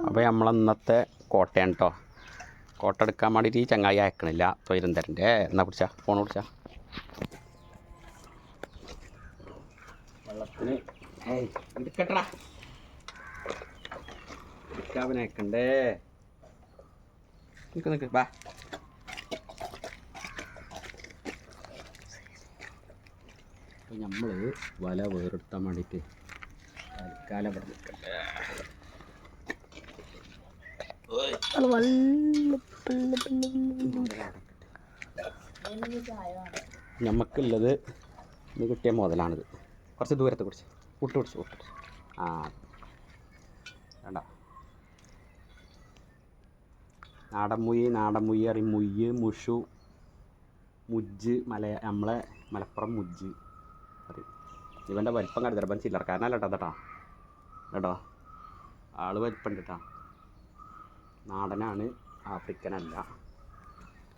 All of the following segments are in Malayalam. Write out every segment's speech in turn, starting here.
അപ്പോൾ നമ്മളന്നത്തെ കോട്ടയാണ് കേട്ടോ. കോട്ട എടുക്കാൻ വേണ്ടിയിട്ട് ഈ ചങ്ങായി അയക്കണില്ല. തൊയിരന്തരൻ്റെ എന്നാ പിടിച്ചാ ഫോൺ പിടിച്ചാ വെള്ളത്തിന് എടുക്കട്ടാ എടുക്കാവനെ അയക്കണ്ടേ. നിൽക്ക് ബാ. അപ്പോൾ നമ്മൾ വല വേറെടുത്താൻ വേണ്ടിയിട്ട് തൽക്കാലം ഇവിടെ നിൽക്കട്ടെ. നമുക്കുള്ളത് ഇത് കിട്ടിയ മുതലാണിത്. കുറച്ച് ദൂരത്തെ കുടിച്ച് വിട്ട് ആ വേണ്ട. നാടൻ മുയ്യ് അറിയും. മുയ്യ്, മുഷു, മുജ്ജ്, നമ്മളെ മലപ്പുറം മുജ്ജ് അറിയും. ഇവൻ്റെ വലിപ്പം കരുതരപ്പം ചില്ലറക്കാരനല്ല കേട്ടോ ആള് വലിപ്പമുണ്ട് കേട്ടോ. നാടനാണ്, ആഫ്രിക്കനല്ല.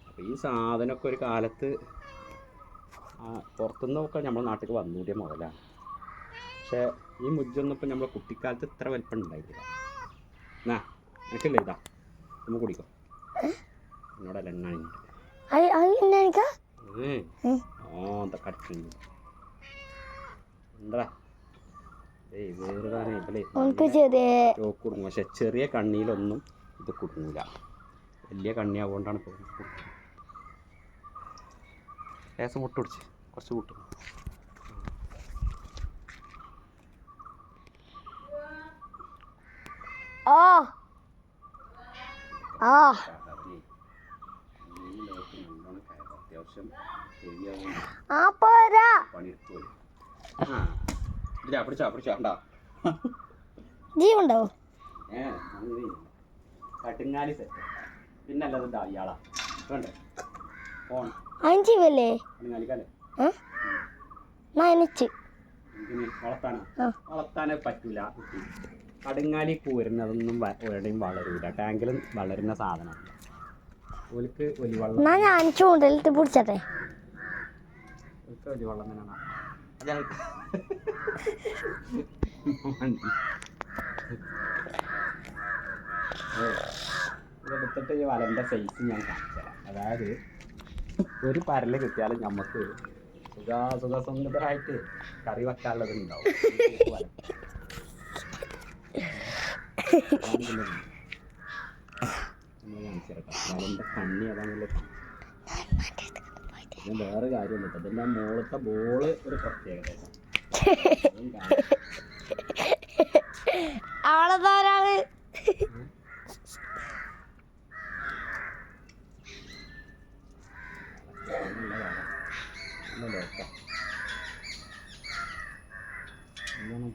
അപ്പോൾ ഈ സാധനമൊക്കെ ഒരു കാലത്ത് പുറത്തുനിന്നൊക്കെ നമ്മുടെ നാട്ടിൽ വന്നുകൂടിയ മുതലാണ്. പക്ഷേ ഈ മുജ്ജൊന്നും ഇപ്പം നമ്മളെ കുട്ടിക്കാലത്ത് ഇത്ര വലിപ്പം ഉണ്ടായിട്ടില്ല. എന്നാ എനിക്കില്ല, ഇതാ നമ്മൾ കുടിക്കോ എന്നോടല്ല എണ്ണാണിട്ട് ഇതൊക്കെ അടിക്കുന്നു എന്താ വേറെ ചോക്ക് കുടുങ്ങും. പക്ഷെ ചെറിയ കണ്ണിയിലൊന്നും ഇത് കുടുങ്ങില്ല. വലിയ കണ്ണി ആവുകൊണ്ടാണ് ഇപ്പോൾ ലേസം മുട്ട് പിടിച്ച് കുറച്ച് കൂട്ടും. അത്യാവശ്യം പണിയെടുത്തു പിടിച്ചാ ജീവുണ്ടോ? കട്ടുങ്ങാലി സെറ്റ് പിന്നല്ലത് ഇയാളാ വേണ്ടേ ഫോൺ അഞ്ചിവല്ലേ വളർത്താനേ പറ്റൂല. കടുങ്ങാലി കൂരുന്നതൊന്നും എവിടെയും വളരൂല. ടാങ്കിലും വളരുന്ന സാധനമാണ്. ഓലിക്ക് ഒലിവെള്ളം ഞാൻ ചൂണ്ടലിട്ട് പിടിച്ചട്ടെ. ഒലിവെള്ളം തന്നെയാണ് ഇതെടുത്തിട്ട് ഈ വലൻ്റെ സൈസ് ഞാൻ കാണിച്ചു തരാം. അതായത് ഒരു പരല് കിട്ടിയാലും നമുക്ക് സുഖസുന്ദരമായിട്ട് കറി വെക്കാനുള്ളത് ഉണ്ടാവും. വലൻ്റെ കണ്ണി അതാണല്ലോ. പിന്നെ വേറെ കാര്യമൊന്നും ഇതിൻ്റെ മുകളത്തെ ബോള് ഒരു പ്രത്യേകത. ആളെന്താരാണ്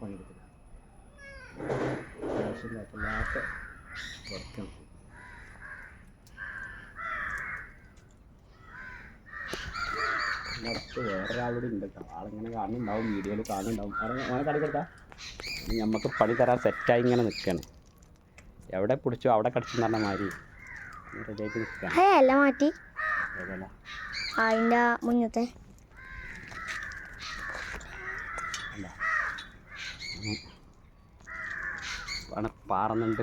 പണിയെടുക്കില്ല. ആവശ്യമില്ലാത്ത വർക്കാണ്. അടുത്ത് വേറൊരാളോട് ഉണ്ട് കേട്ടോ. ആളിങ്ങനെ കാണുന്നുണ്ടാവും, വീഡിയോയിൽ കാണുന്നുണ്ടാവും. ഓനെ കളി കൊടുത്താൽ നമുക്ക് പണി തരാൻ സെറ്റായി ഇങ്ങനെ നിൽക്കുകയാണ്. എവിടെ പിടിച്ചോ അവിടെ കടിച്ചെന്ന് പറഞ്ഞ മാതിരി റെഡിയായിട്ട് നിൽക്കുകയാണ്. മാറ്റി അതിൻ്റെ മുന്നത്തെ പാറുന്നുണ്ട്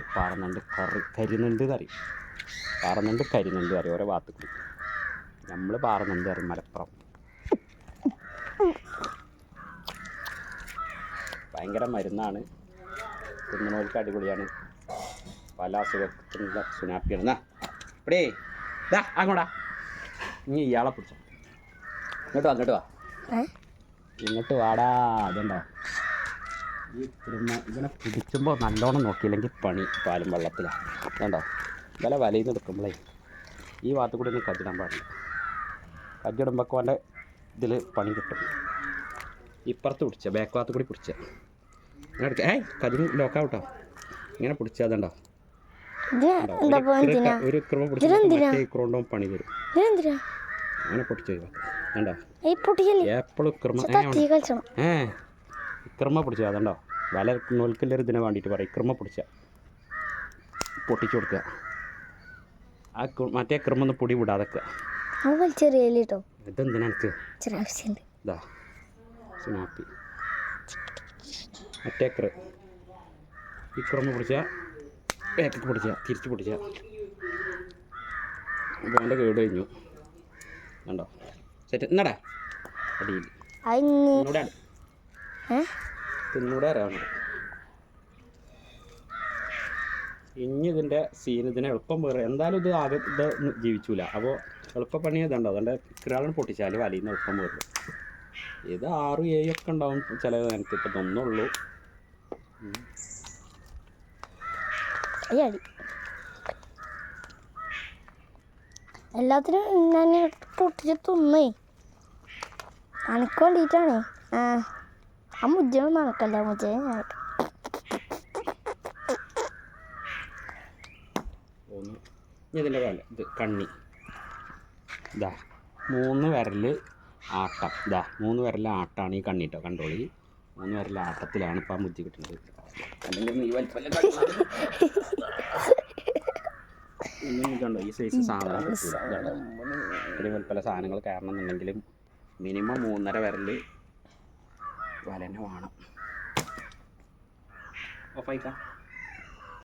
കരിന്നുണ്ട് അറിയും. കരിന്നുണ്ട് അറിയും. ഓരോ ഭാഗത്ത് കൂടി നമ്മൾ പാറുന്നുണ്ട് അറിയും. മലപ്പുറം ഭയങ്കര മരുന്നാണ്. തിന്നണോർക്ക് അടിപൊളിയാണ്. പല അസുഖത്തിനുള്ള സുനാപ്പിയാണ്. എന്നാ ഇവിടെ ഇതാ അങ്ങോട്ടാ. ഇനി ഇയാളെ പിടിച്ചോ. ഇങ്ങോട്ട് വാ ഇങ്ങോട്ട് വാടാ. അതുണ്ടോ ഈ ഇതിനെ പിടിക്കുമ്പോൾ നല്ലോണം നോക്കിയില്ലെങ്കിൽ പണി പാലും വെള്ളത്തിലാണ്. അതുണ്ടോ വില വലയിൽ നിന്ന് എടുക്കുമ്പോഴേ ഈ ഭാഗത്ത് കൂടി ഒന്നും കജ്ജിടാൻ പാടില്ല. കജ്ജിടുമ്പോൾ അവൻ്റെ ഇതിൽ പണി കിട്ടും. ഇപ്പുറത്ത് പിടിച്ച ബാക്ക് ഭാഗത്ത് കൂടി പിടിച്ച ഇങ്ങനെ എടുക്കുക. കജ്ജും ലോക്കാവട്ടോ. ഇങ്ങനെ പിടിച്ചാൽ അതുണ്ടോ ഒരു ഇക്രമ പിടിച്ച ഇക്രോണ്ടോ പണി തരും. അങ്ങനെ പൊട്ടിച്ചു വേണ്ടോ എപ്പോഴും ഇക്രമ പിടിച്ച അതുണ്ടോ വല നോൽക്കല്ലൊരു ഇതിനെ വേണ്ടിയിട്ട് പറയും. ഇക്രമ പിടിച്ച പൊട്ടിച്ചു കൊടുക്കുക. ആ മറ്റേ ക്രമൊന്ന് പൊടി വിടാതെക്കുക. ഇതെന്തിനാ എനിക്ക് ഇതാ സുനാപ്പി മറ്റേ ഈ ക്രമ പിടിച്ചാൽ ബാക്കിക്ക് പൊടിച്ച തിരിച്ച് പൊടിച്ച. അപ്പോൾ എൻ്റെ കേട് കഴിഞ്ഞു കണ്ടോ. സെറ്റ് എന്നടാ അടിയിൽ തിന്നൂടെ തിന്നൂടെ അറിയാവുന്നത്. ഇനി ഇതിൻ്റെ സീൻ ഇതിനെ എളുപ്പം വേറെ എന്തായാലും ഇത് ആകെ ഇത് ജീവിച്ചില്ല. അപ്പോൾ എളുപ്പപ്പണി ഇതുണ്ടോ അതുകൊണ്ട് ഇക്രാളാണ് പൊട്ടിച്ചാൽ വലിയ എളുപ്പം വേറുള്ളൂ. ഇത് 6, 7 ഒക്കെ ഉണ്ടാവും ചില നേരത്തെ. ഇപ്പം ഒന്നുള്ളൂ. എല്ലാത്തിനും ഞാൻ പൊട്ടിച്ച് തിന്നേ. അനക്ക് വേണ്ടിയിട്ടാണ്. ആ മുജ്ജൊന്നും നടക്കല്ല. മുജ്ജ ഇതിൻ്റെ കാലം ഇത് കണ്ണി ഇതാ 3 വിരൽ ആട്ടം. ഇതാ 3 വിരൽ ആട്ടാണ് ഈ കണ്ണിട്ടോ. കണ്ടോളി 3 വിരൽ ആട്ടത്തിലാണ് ഇപ്പം ആ മുജ്ജി കിട്ടുന്നത്. അല്ലെങ്കിൽ നീ വലിപ്പല്ല ഇന്നും കണ്ടോ ഈ സൈസ് സാധനം കിട്ടില്ല. ഒരു വലിപ്പല സാധനങ്ങൾ കാരണം എന്നുണ്ടെങ്കിലും മിനിമം 3.5 വിരൽ വല തന്നെ വേണം. ഓഫായിക്കാം.